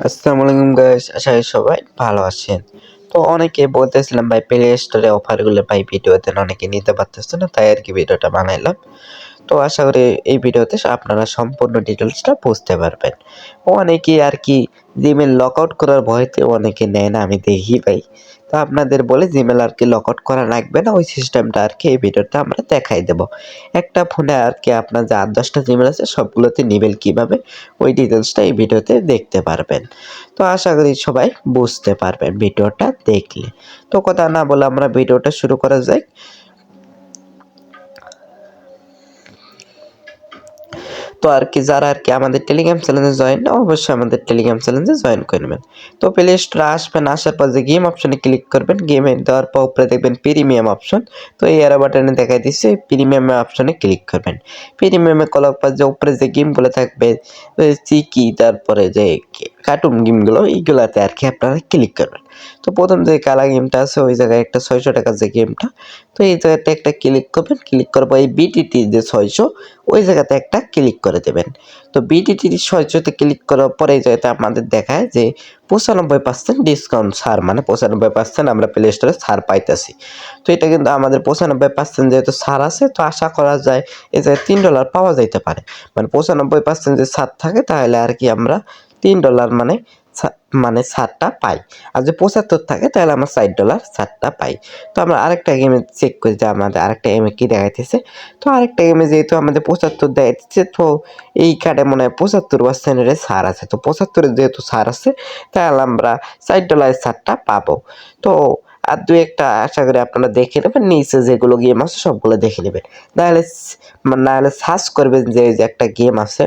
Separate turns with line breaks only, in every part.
আসসালামু আলাইকুম গাইস, আশা করি সবাই ভালো আছেন। তো অনেকে বলতেছিলাম ভাই প্লে স্টোরে অফারগুলো ভাই ভিডিওতে অনেকে নিতে পারতেছে না, তাই আর কি ভিডিওটা বানাইলাম। তো আশা করি এই ভিডিওতে আপনারা সম্পূর্ণ ডিটেলসটা বুঝতে পারবেন। অনেকেই আর কি জিমেল লক আউট করার ভয়তে অনেকে নেয় না, আমি দেখি ভাই। তো আপনাদের বলে জিমেল আর কি লক আউট করা লাগবে না, ওই সিস্টেমটা আর কি এই ভিডিওতে আমরা দেখাই দেব। একটা ফোনে আর কি আপনার যে 8-10টা জিমেল আছে সবগুলোতে নিবেন কিভাবে, ওই ডিটেলসটা এই ভিডিওতে দেখতে পারবেন। তো আশা করি সবাই বুঝতে পারবেন ভিডিওটা দেখলে। তো কথা না বলে আমরা ভিডিওটা শুরু করা যাক। তো আর কি যারা আর কি আমাদের টেলিগ্রাম চ্যানেলে জয়েন না, অবশ্যই আমাদের টেলিগ্রাম চ্যানেলে জয়েন করবেন। তো প্লে স্টোরে আসবেন, আসার পর যে গেম অপশনে ক্লিক করবেন, গেমে দেওয়ার পর উপরে দেখবেন প্রিমিয়াম অপশন। তো এই অ্যারো বাটনে দেখাই দিচ্ছে, প্রিমিয়াম অপশনে ক্লিক করবেন। প্রিমিয়ামে করার পর যে উপরে যে গেমগুলো থাকবে, চিকি, তারপরে যে কার্টুন গেমগুলো, এইগুলাতে আর কি আপনারা ক্লিক করবেন। তো প্রথম যে কালা গেমটা আছে ওই জায়গায় একটা 600 টাকার যে গেমটা, তো এই জায়গাতে একটা ক্লিক করবেন। ক্লিক করার পর এই বিটিটি যে 600, ওই জায়গাতে একটা ক্লিক করে দেবেন। তো বিটিটি 600-তে ক্লিক করার পরে এই জায়গাতে আমাদের দেখায় যে 95% ডিসকাউন্ট ছাড়, মানে 95% আমরা প্লে স্টোরে ছাড় পাইতেছি। তো এটা কিন্তু আমাদের 95% যেহেতু ছাড় আছে, তো আশা করা যায় এই জায়গায় $3 পাওয়া যাইতে পারে। মানে 95% যে ছাড় থাকে তাহলে আর কি আমরা $3 মানে ছাড়টা পাই। আর যদি 75 থাকে তাহলে আমরা $4 ছাড়টা পাই। তো আমরা আরেকটা গেমে চেক করি যে আমাদের আরেকটা গেমে কি দেখাইতেছে। তো আরেকটা গেমে যেহেতু আমাদের 75 দেখাইতেছে, তো এই কার্ডে মনে হয় 75% ছাড় আছে। তো 75 যেহেতু ছাড় আছে তাহলে আমরা $4 ছাড়টা পাবো। তো আর দুই একটা আশা করি আপনারা দেখে নেবেন, নিচে যেগুলো গেম আছে সবগুলো দেখে নেবেন। নাহলে সার্চ করবেন যে এই যে একটা গেম আছে,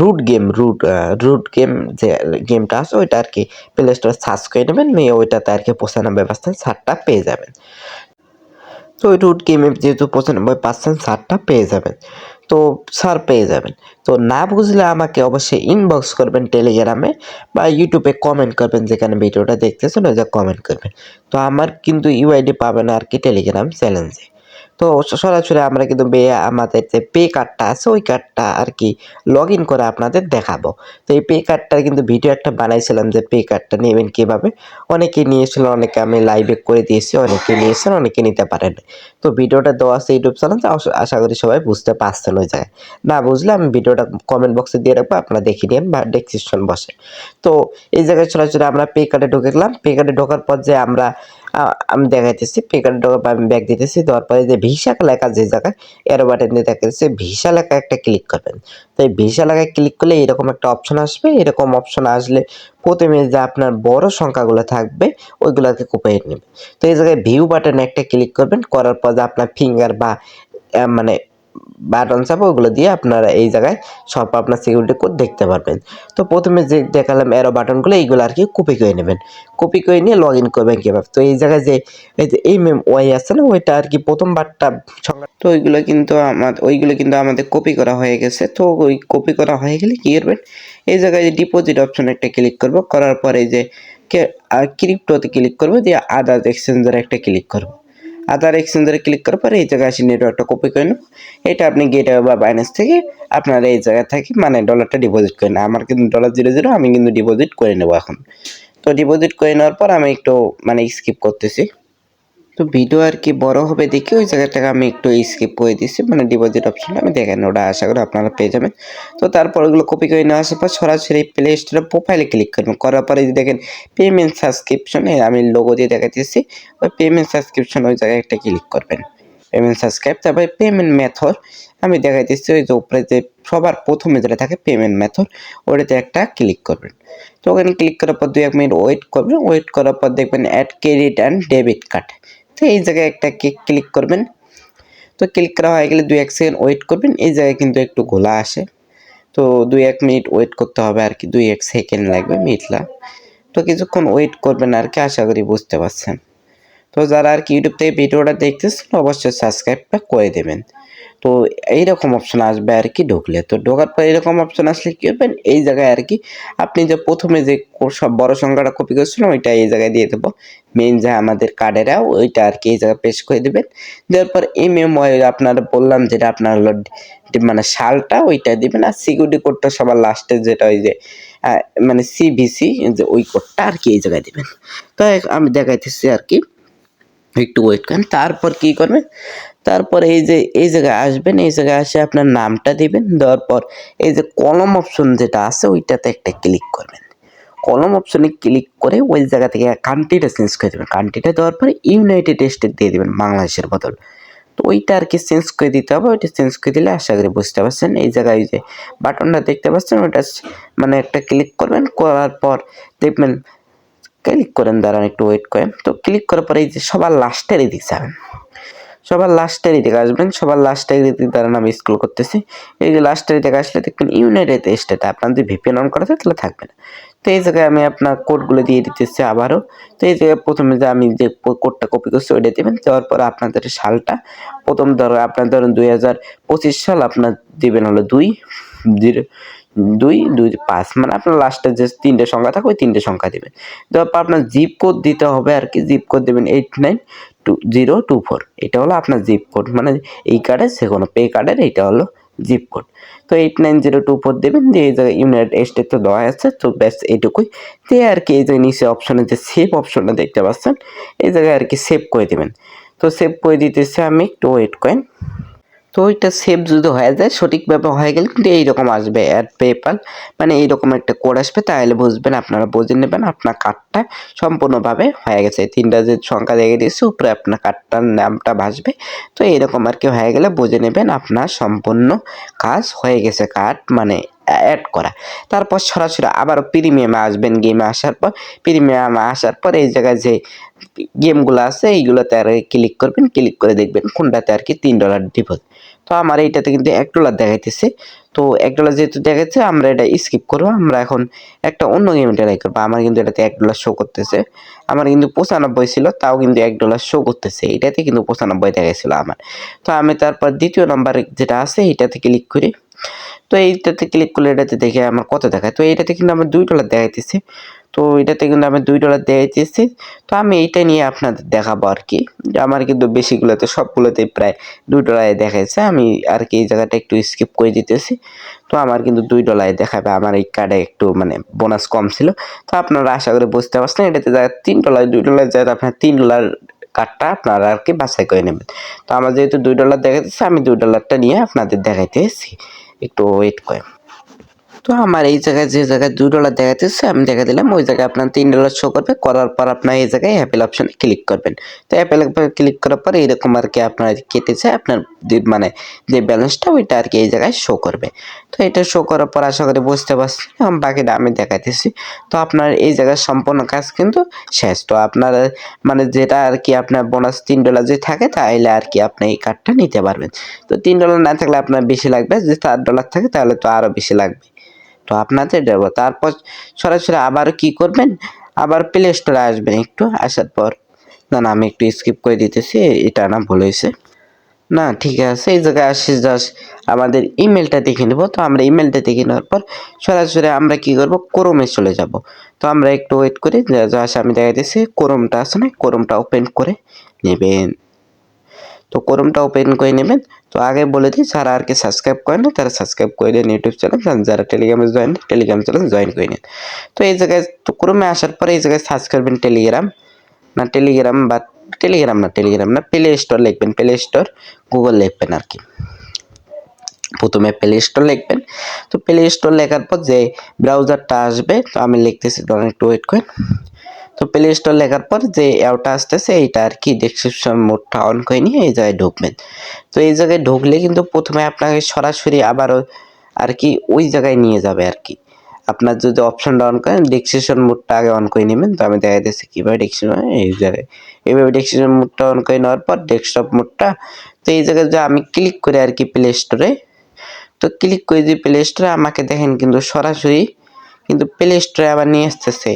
রুট গেম, যে গেমটা আছে ওইটা আর কি প্লে স্টোরে সার্চ করে নেবেন, নিয়ে ওইটাতে আর কি 95% ছাড়টা পেয়ে যাবেন। তো ওই রুট গেমে যেহেতু 95% ছাড়টা পেয়ে যাবেন, তো ছাড় পেয়ে যাবেন। তো না বুঝলে আমাকে অবশ্যই ইনবক্স করবেন টেলিগ্রামে, বা ইউটিউবে কমেন্ট করবেন, যেখানে ভিডিওটা দেখতেছেন ওই যে কমেন্ট করবেন। তো আমার কিন্তু ইউআইডি পাবেন আর কি টেলিগ্রাম চ্যালেঞ্জে। তো সরাসরি আমরা কিন্তু আমাদের যে পে কার্ডটা আছে ওই কার্ডটা আর কি লগ ইন করে আপনাদের দেখাবো। তো এই পে কার্ডটার কিন্তু ভিডিও একটা বানাইছিলাম যে পে কার্ডটা নেবেন কীভাবে। অনেকে নিয়েছিল, অনেকে আমি লাইভে করে দিয়েছি, অনেকে নিয়েছেন, অনেকে নিতে পারেন। তো ভিডিওটা দেওয়া আছে ইউটিউব চ্যানেলে, আশা করি সবাই বুঝতে পারছেন ওই জায়গায়। না বুঝলে আমি ভিডিওটা কমেন্ট বক্সে দিয়ে রাখবো, আপনারা দেখে নিন বা ডেসক্রিপশন বসে। তো এই জায়গায় সরাসরি আমরা পে কার্ডে ঢুকে গেলাম। পে কার্ডে ঢোকার পর যে আমি দেখাইতেছি পে কার্ডে ঢোকার পর আমি ব্যাক দিতেছি, দেওয়ার পরে যে ভিসা লেখা যে জায়গায় এরো বাটন দিয়ে দেখাচ্ছে ভিসা লেখা একটা ক্লিক করবেন। তো এই ভিসা লেখায় ক্লিক করলে এরকম একটা অপশন আসবে। এরকম অপশন আসলে প্রথমে যে আপনার বড় সংখ্যাগুলো থাকবে ওইগুলোকে কোপাই নেবে। তো এই জায়গায় ভিউ বাটনে একটা ক্লিক করবেন, করার পর যে আপনার ফিঙ্গার বা মানে বাটন চাপা ওগুলো দিয়ে আপনারা এই জায়গায় সব আপনার সিকিউরিটি কোড দেখতে পারবেন। তো প্রথমে যে দেখালাম অ্যারো বাটনগুলো, এইগুলো আর কি কপি করে নেবেন। কপি করে নিয়ে লগ ইন করবেন কীভাবে। তো এই জায়গায় যে এই যে ওয়াই আছে না, ওইটা আর কি প্রথমবারটা সংখ্যা, তো ওইগুলো কিন্তু আমাদের কপি করা হয়ে গেছে। তো ওই কপি করা হয়ে গেলে কী করবেন, এই জায়গায় যে ডিপোজিট অপশন একটা ক্লিক করবো, করার পরে এই যে ক্রিপ্টোতে ক্লিক করবো, দিয়ে আদার্স এক্সচেঞ্জের একটা ক্লিক করবো। আদার এক্সচেঞ্জের ক্লিক করার পরে এই জায়গায় আসি নেটওয়ার্কটা কপি করে নেব। এটা আপনি গেটওয়ে বা বাইন্যান্স থেকে আপনারা এই জায়গা থেকে মানে ডলারটা ডিপোজিট করে নেন। আমার কিন্তু $0.00 আমি কিন্তু ডিপোজিট করে নেব এখন। তো ডিপোজিট করে নেওয়ার পর আমি একটু মানে স্কিপ করতেছি। তো ভিডিও আর কি বড় হবে দেখে ওই জায়গা থেকে আমি একটু স্কিপ করে দিচ্ছি, মানে ডিপোজিট অপশনটা আমি দেখেন, ওটা আশা করি আপনারা পেয়ে যাবেন। তো তারপর ওগুলো কপি করে নিয়ে আসার পর সরাসরি প্লে স্টোরে প্রোফাইলে ক্লিক করবেন। করার পরে যদি দেখেন পেমেন্ট সাবস্ক্রিপশনে আমি লোগো দিয়ে দেখাচ্ছি, ওই পেমেন্ট সাবস্ক্রিপশন ওই জায়গায় একটা ক্লিক করবেন। পেমেন্ট সাবস্ক্রাইব, তারপরে পেমেন্ট মেথড আমি দেখাইতেছি, ওই যে উপরে যে সবার প্রথমে যেটা থাকে পেমেন্ট মেথড, ওটাতে একটা ক্লিক করবেন। তো ওখানে ক্লিক করার পর 2-1 মিনিট ওয়েট করবেন। ওয়েট করার পর দেখবেন add credit and debit card. তো এই জায়গায় একটা ক্লিক করবেন। তো ক্লিক করা হয়ে গেলে 2-1 সেকেন্ড ওয়েট করবেন। এই জায়গায় কিন্তু একটু ঘোলা আসে, তো 2-1 মিনিট ওয়েট করতে হবে আর কি, 2-1 সেকেন্ড লাগবে মিনিট না। তো কিছুক্ষণ ওয়েট করবেন আর কি, আশা করি বুঝতে পারছেন। তো যারা আর কি ইউটিউব থেকে ভিডিওটা দেখতেছেন অবশ্যই সাবস্ক্রাইবটা করে দেবেন। তো এইরকম অপশন আসবে আর কি ঢুকলে, তো ঢোকার পর এরকম অপশন আসলে কী করবেন, এই জায়গায় আর কি আপনি যে প্রথমে যে সব বড় সংখ্যাটা কপি করেছিলেন ওইটা এই জায়গায় দিয়ে দেবো, মেইন যে আমাদের কার্ডেরা ওইটা আর কি এই জায়গায় পেস্ট করে দেবেন। দেওয়ার পর আপনারা বললাম যেটা আপনার হলো মানে সালটা ওইটা দিবেন, আর সিকিউরিটি কোডটা সবার লাস্টে যেটা ওই যে মানে সিভিসি যে ওই কোডটা আর কি এই জায়গায় দিবেন। তো আমি দেখাইতেছি আর কি, একটু ওয়েট করেন। তারপর কি করবেন, তারপর এই জায়গায় আসবেন, এই জায়গায় আসে আপনার নামটা দিবেন, দেওয়ার পর এই যে কলম অপশন যেটা আছে ওইটাতে একটা ক্লিক করবেন। কলম অপশনে ক্লিক করে ওই জায়গা থেকে কান্ট্রিটা চেঞ্জ করে দেবেন। কান্ট্রিটা দেওয়ার পরে ইউনাইটেড স্টেট দিয়ে দেবেন বাংলাদেশের বদল। তো ওইটা আর কি চেঞ্জ করে দিতে হবে, ওইটা চেঞ্জ করে দিলে আশা করি বুঝতে পারছেন। এই জায়গায় যে বাটনটা দেখতে পাচ্ছেন ওইটা মানে একটা ক্লিক করবেন, করার পর দেখবেন ক্লিক করেন, দাঁড়ান একটু ওয়েট করেন। তো ক্লিক করার পরে এই যে সবার লাস্টের এদিকে যাবেন, সবার লাস্টের দিকে আসবেন, সবার লাস্টের দিকে দাঁড়ান আমি স্ক্রল করতেছি। এই যে লাস্টের দিকে আসলে দেখবেন ইউনাইটেড স্টেট, আপনার যদি ভিপিএন অন করা থাকে তাহলে থাকবে না। তো এই জায়গায় আমি আপনার কোডগুলো দিয়ে দিতেছি আবারও। তো এই জায়গায় প্রথমে যে আমি যে কোডটা কপি করছি ওইটা দেবেন, দেওয়ার পরে আপনাদের সালটা প্রথম আপনার ধরেন 2025 সাল আপনার দিবেন হলো 2-2-2-5, মানে আপনার লাস্টের যে 3টে সংখ্যা থাকে ওই 3টে সংখ্যা দেবেন। দেওয়ার পর আপনার জিপ কোড দিতে হবে আর কি, জিপ কোড দেবেন 892024, এটা হলো আপনার জিপ কোড, মানে এই কার্ডের যে কোনো পে কার্ডের এইটা হলো জিপ কোড। তো 89024 দেবেন, দিয়ে এই জায়গায় ইউনাইটেড স্টেট তো দেওয়া আছে, তো ব্যাস এইটুকুই দিয়ে আর কি। এই যে নিচে অপশনে যে সেভ অপশনটা দেখতে পাচ্ছেন এই জায়গায় আর কি সেভ করে দেবেন। তো সেভ করে দিতেছে, আমি একটু ওয়েট করেন। তো ওইটা সেভ যদি হয়ে যায় সঠিকভাবে হয়ে গেলে কিন্তু এইরকম আসবে অ্যাড পেপাল, মানে এইরকম একটা কোড আসবে, তাহলে বুঝবেন, আপনারা বুঝে নেবেন আপনার কার্ডটা সম্পূর্ণভাবে হয়ে গেছে। 3টা যে সংখ্যা দেখে দিয়েছি উপরে আপনার কার্ডটার নামটা ভাসবে। তো এইরকম আর কি হয়ে গেলে বুঝে নেবেন আপনার সম্পূর্ণ কাজ হয়ে গেছে, কার্ড মানে অ্যাড করা। তারপর সরাসরি আবারও প্রিমিয়ামে আসবেন, গেমে আসার পর প্রিমিয়ামে আসার পর এই জায়গায় যে গেমগুলো আছে এইগুলোতে আর ক্লিক করবেন, ক্লিক করে দেখবেন কোনটাতে আর কি $3 ডিপোজিট। তো আমার এইটাতে কিন্তু $1 দেখাইতেছে। তো $1 যেহেতু দেখাচ্ছে আমরা এটা স্কিপ করবো, আমরা এখন একটা অন্য গেমে ট্রাই করবো। আমার কিন্তু এটাতে $1 শো করতেছে, আমার কিন্তু 95 ছিল, তাও কিন্তু $1 শো করতেছে, এটাতে কিন্তু 95 দেখাইছিল আমার। তো আমি তারপর দ্বিতীয় নাম্বার যেটা আছে এইটাতে ক্লিক করি। তো এইটাতে ক্লিক করলে এটাতে দেখে আমার কত দেখায়, তো এইটাতে কিন্তু আমার $2 দেখাইতেছে। তো এটাতে কিন্তু আমার $2 দেখাইতেছে। তো আমি এইটা নিয়ে আপনাদের দেখাবো আর কি, আমার কিন্তু বেশিগুলোতে সবগুলোতেই প্রায় $2 দেখাইছে। আমি আর কি এই জায়গাটা একটু স্কিপ করে দিতেছি। তো আমার কিন্তু $2 দেখাবে, আমার এই কার্ডে একটু মানে বোনাস কম ছিল। তো আপনারা আশা করে বুঝতে পারছেন, এটাতে যায় $3, $2 যায় আপনার $3 কার্ডটা আপনারা আর কি বাছাই করে নেবেন। তো আমার যেহেতু $2 দেখাইতেছে আমি $2টা নিয়ে আপনাদের দেখাইতেছি, একটু ওয়েট করেন। তো আমার এই জায়গায় যে জায়গায় $2 দেখাতেছে আমি দেখা দিলাম, ওই জায়গায় আপনার $3 শো করবে, করার পর আপনার এই জায়গায় অ্যাপেল অপশনে ক্লিক করবেন। তো অ্যাপেল ক্লিক করার পর এরকম আর কি আপনার কেটেছে, আপনার মানে যে ব্যালেন্সটা ওইটা আর কি এই জায়গায় শো করবে। তো এটা শো করার পর আশা করি বুঝতে পারছি, বাকিটা আমি দেখাইতেছি। তো আপনার এই জায়গায় সম্পূর্ণ কাজ কিন্তু শেষ। তো আপনার মানে যেটা আর কি আপনার বোনাস $3 যদি থাকে তাহলে আর কি আপনি এই কার্ডটা নিতে পারবেন। তো $3 না থাকলে আপনার বেশি লাগবে, যদি $4 থাকে তাহলে তো আরও বেশি লাগবে। তো আপনাদের দেবো, তারপর সরাসরি আবার কি করবেন, আবার প্লে স্টোরে আসবেন, একটু আসার পর না আমি একটু স্কিপ করে দিতেছি, এটা না ভুল হয়েছে, না ঠিক আছে। এই জায়গায় আসি জাস্ট আমাদের ইমেলটা দেখে নেব। তো আমরা ইমেলটা দেখে নেওয়ার পর সরাসরি আমরা কি করব, ক্রোমে চলে যাব। তো আমরা একটু ওয়েট করি, জাস্ট আমি দেখাইতেছি ক্রোমটা আছে না, ক্রোমটা ওপেন করে নেবেন। তো ক্রোমটা ওপেন করে নেবেন। তো আগে বলে দিই, যারা আর কি সাবস্ক্রাইব করেন না তারা সাবস্ক্রাইব করে দেন ইউটিউব চ্যানেল, যারা টেলিগ্রামে টেলিগ্রাম চ্যানেল জয়েন করে নেন। তো এই জায়গায় তো ক্রোমে আসার পরে এই জায়গায় সার্চ করবেন টেলিগ্রাম, না টেলিগ্রাম বা টেলিগ্রাম না প্লে স্টোর লিখবেন, প্লে স্টোর গুগল লিখবেন আর কি। প্রথমে প্লে স্টোর লিখবেন। তো প্লে স্টোর লেখার পর যে ব্রাউজারটা আসবে, তো আমি লিখতেছি, ধরেন একটু ওয়েট করেন। তো প্লে স্টোর লেখার পর যে অ্যাপটা আসতেছে এইটা আর কি ডেসক্রিপশন মোডটা অন করে নিয়ে এই জায়গায় ঢুকবেন। তো এই জায়গায় ঢুকলে কিন্তু প্রথমে আপনাকে সরাসরি আবারও আর কি ওই জায়গায় নিয়ে যাবে আর কি। আপনার যদি অপশনটা অন করেন ডেসক্রিপশন মোডটা আগে অন করে নেবেন। তো আমি দেখা দিচ্ছি কীভাবে ডেসক্রিপশন, এই জায়গায় এইভাবে ডেসক্রিপশন মোডটা অন করে নেওয়ার পর ডেস্কটপ মোডটা, তো এই জায়গায় যে আমি ক্লিক করে আর কি প্লে স্টোরে, তো ক্লিক করে দিয়ে প্লে স্টোরে আমাকে দেখেন কিন্তু সরাসরি কিন্তু প্লে স্টোরে আবার নিয়ে আসতেছে।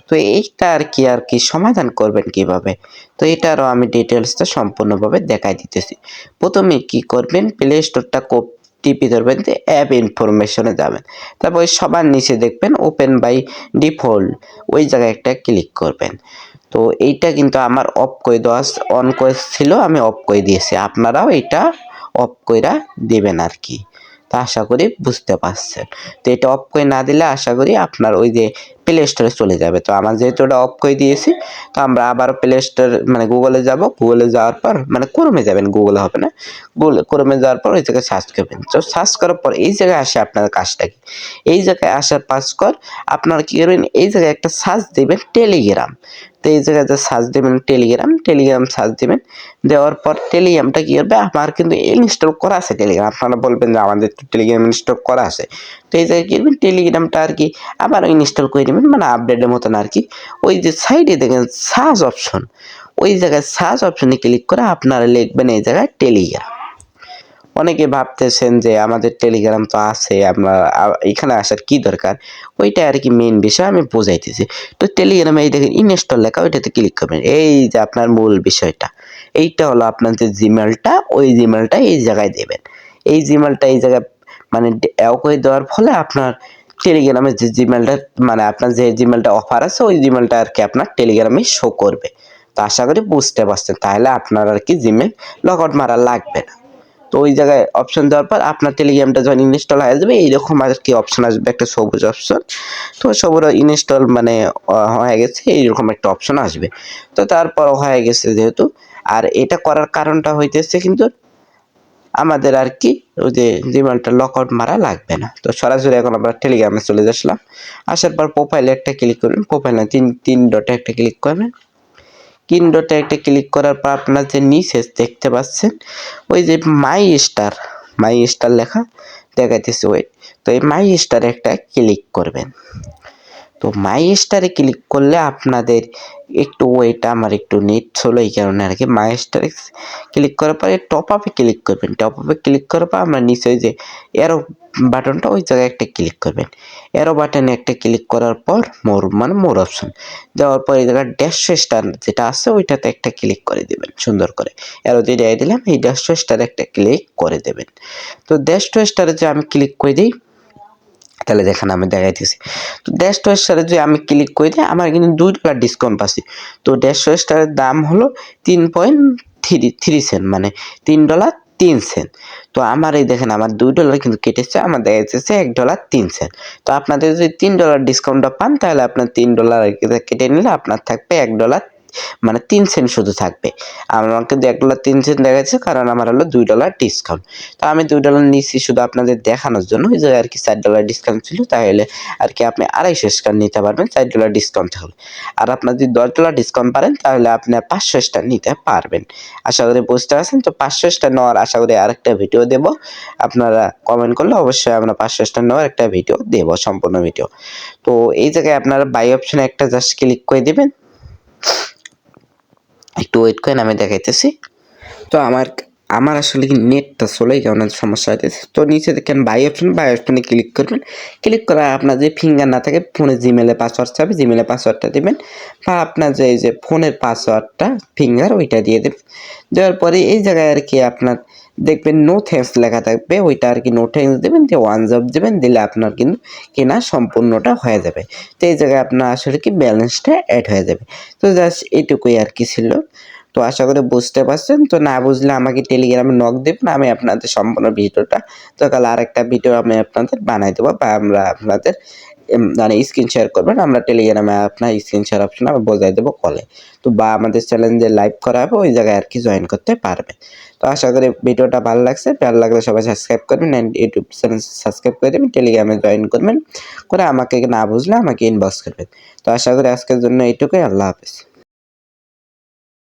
তো এইটা আর কি সমাধান করবেন কিভাবে, তো এটারও আমি ডিটেলসটা সম্পূর্ণভাবে দেখাই দিতেছি। প্রথমে কি করবেন, প্লে স্টোরটা টিপে ধরবেন, যে অ্যাপ ইনফরমেশনে যাবেন, তারপর ওই সবার নিচে দেখবেন ওপেন বাই ডিফল্ট, ওই জায়গায় একটা ক্লিক করবেন। তো এইটা কিন্তু আমার অফ করে দেওয়া অন করে ছিল, আমি অফ করে দিয়েছি, আপনারাও এটা অফ কইরা দিবেন আর কি। তো আশা করি বুঝতে পারছেন। তো এটা অফ করে না দিলে আশা করি আপনার ওই যে প্লে স্টোরে চলে যাবে। তো আমার যেহেতু ওটা অফ করে দিয়েছি, তো আমরা আবার প্লে স্টোর মানে গুগলে যাব, গুগলে যাওয়ার পর মানে ক্রোমে যাবেন, গুগলে হবে না, ক্রোমে যাওয়ার পর ওই জায়গায় সার্চ করবেন। তো সার্চ করার পর এই জায়গায় আসে আপনার কাজটা কি, এই জায়গায় আসার পর আপনারা কি করবেন, এই জায়গায় একটা সার্চ দেবেন টেলিগ্রাম। তো এই জায়গায় যে সার্চ দেবেন টেলিগ্রাম সার্চ দেবেন, দেওয়ার পর টেলিগ্রামটা কি করবে, আমার কিন্তু ইনস্টল করা আছে টেলিগ্রাম। আপনারা বলবেন যে আমাদের তো টেলিগ্রাম ইনস্টল করা আছে, তো এই জায়গায় কি করবেন, টেলিগ্রামটা আর কি আবার ইনস্টল করে নেবেন, মানে আপডেটের মতন আর কি। ওই যে সাইডে দেখেন সার্চ অপশন, ওই জায়গায় সার্চ অপশনে ক্লিক করে আপনারা লিখবেন এই জায়গায় টেলিগ্রাম। অনেকে ভাবতেছেন যে আমাদের টেলিগ্রাম তো আছে, আমরা এখানে আসার কি দরকার, ওইটা আর কি মেইন বিষয় আমি বোঝাইতেছি। তো টেলিগ্রামে এই দেখেন ইনস্টল লেখা, ওইটাতে ক্লিক করবেন। এই যে আপনার মূল বিষয়টা, এইটা হলো আপনার যে জিমেলটা, ওই জিমেলটা এই জায়গায় দেবেন। এই জিমেলটা এই জায়গায় মানে করে দেওয়ার ফলে আপনার টেলিগ্রামের যে জিমেলটা মানে আপনার যে জিমেলটা অফার আছে, ওই জিমেলটা আর কি আপনার টেলিগ্রামে শো করবে। তো আশা করি বুঝতে পারছেন, তাহলে আপনার আর কি জিমেল লগ আউট মারা লাগবে না। তো ওই জায়গায় অপশন দেওয়ার পর আপনার টেলিগ্রামটা যখন ইনস্টল হয়ে যাবে, এইরকম আর কি অপশন আসবে, একটা সবুজ অপশন। তো সবুজ ইনস্টল মানে হয়ে গেছে, এইরকম একটা অপশন আসবে। তো তারপর হয়ে গেছে যেহেতু, আর এটা করার কারণটা হইতেছে কিন্তু আমাদের আর কি ওই যে জিমেলটা লক আউট মারা লাগবে না। তো সরাসরি এখন আমরা টেলিগ্রামে চলে আসলাম। আসার পর প্রোফাইলে একটা ক্লিক করবেন, প্রোফাইলে তিন ডটে একটা ক্লিক করবেন। তিন ডটে একটা ক্লিক করার পর আপনার যে নিচে দেখতে পাচ্ছেন ওই যে মাই স্টার লেখা দেখাইতেছে, ওই তো এই মাই স্টারে একটা ক্লিক করবেন। তো মাই স্টারে ক্লিক করলে আপনাদের একটু ওয়েট, আমার একটু নেট চলো এই কারণে আর কি। মাই স্টারে ক্লিক করার পরে টপ আপে ক্লিক করবেন, টপ আপে ক্লিক করার পর আমরা নিচে যে এরো বাটনটা, ওই জায়গায় একটা ক্লিক করবেন। এরো বাটনে একটা ক্লিক করার পর মোর অপশন দেওয়ার পর এই জায়গায় ড্যাশ স্টার যেটা আছে ওইটাতে একটা ক্লিক করে দেবেন সুন্দর করে। এরো দিয়ে দিলাম, এই ড্যাশ স্টারে একটা ক্লিক করে দেবেন। তো ড্যাশ স্টারে যে আমি ক্লিক করে দিই, তাহলে দেখেন আমি দেখাইতেছি। তো ড্যাশ স্টারে যে আমি ক্লিক করে দিই, আমার কিন্তু $2 ডিসকাউন্ট পাচ্ছি। তো ড্যাশ স্টারের দাম হলো 3.33 মানে $3.03। তো আমার এই দেখেন আমার $2 কিন্তু কেটেছে, আমার দেখা যাচ্ছে $1.03। তো আপনাদের যদি $3 ডিসকাউন্টটা পান, তাহলে আপনার $3 কেটে নিলে আপনার থাকবে $1 মানে 3 সেন্ট শুধু থাকবে। আমার কিন্তু $1.03 দেখা যাচ্ছে, কারণ আমার হলো $2 ডিসকাউন্ট। তো আমি $2 নিচ্ছি শুধু আপনাদের দেখানোর জন্য, ওই জায়গায় আর কি $4 ডিসকাউন্ট ছিল, তাহলে আর কি আপনি 250 স্টার নিতে পারবেন $4 ডিসকাউন্ট থাকলে। আর আপনার যদি $10 ডিসকাউন্ট পারেন, তাহলে আপনি 500 স্টার নিতে পারবেন। আশা করি বুঝতে পারছেন। তো 500 স্টার নেওয়ার আশা করি আরেকটা ভিডিও দেব, আপনারা কমেন্ট করলে অবশ্যই আমরা 500 স্টার নেওয়ার একটা ভিডিও দেব, সম্পূর্ণ ভিডিও। তো এই জায়গায় আপনারা বাই অপশনে একটা জাস্ট ক্লিক করে দিবেন। একটু ওয়েট করেন, আমি দেখাইতেছি। তো আমার আসলে কি নেটটা চলেই কেমন সমস্যা হইতেছে। তো নিচে দেখেন বাই অপশনে ক্লিক করবেন। ক্লিক করা আপনার যে ফিঙ্গার না থাকে, ফোনে জিমেলে পাসওয়ার্ড চাবে, জিমেলে পাসওয়ার্ডটা দিবেন, বা আপনার যে এই যে ফোনের পাসওয়ার্ডটা ফিঙ্গার ওইটা দিয়ে দেবেন। দেওয়ার পরে এই জায়গায় আর কি আপনার দেখবেন নো থ্যাঙ্কস লেখা থাকবে, ওইটা আর কি নো থ্যাঙ্কস দেবেন, দিয়ে ওয়ান জব দেবেন, দিলে আপনার কিন্তু কেনা সম্পূর্ণটা হয়ে যাবে। তো এই জায়গায় আপনার আসলে কি ব্যালেন্সটা অ্যাড হয়ে যাবে। তো জাস্ট এইটুকুই আর কি ছিল। তো আশা করি বুঝতে পারছেন। তো না বুঝলে আমাকে টেলিগ্রামে নক দেবেন, আমি আপনাদের সম্পূর্ণ ভিডিওটা সকালে আরেকটা ভিডিও আমি আপনাদের বানাই দেবো, বা আমরা আপনাদের মানে স্ক্রিন শেয়ার করবেন, আমরা টেলিগ্রামে আপনার স্ক্রিন শেয়ার অপশন আমি বোঝাই দেবো কলে। তো বা আমাদের চ্যানেলে লাইভ করা হবে, ওই জায়গায় আর কি জয়েন করতে পারবে। তো আশা করি ভিডিওটা ভালো লাগছে, ভালো লাগলে সবাই সাবস্ক্রাইব করবেন, অ্যান্ড ইউটিউব চ্যানেল সাবস্ক্রাইব করে দেবেন, টেলিগ্রামে জয়েন করবেন, করে আমাকে না বুঝলে আমাকে ইনবক্স করবেন। তো আশা করি আজকের জন্য এইটুকুই। আল্লাহ হাফেজ।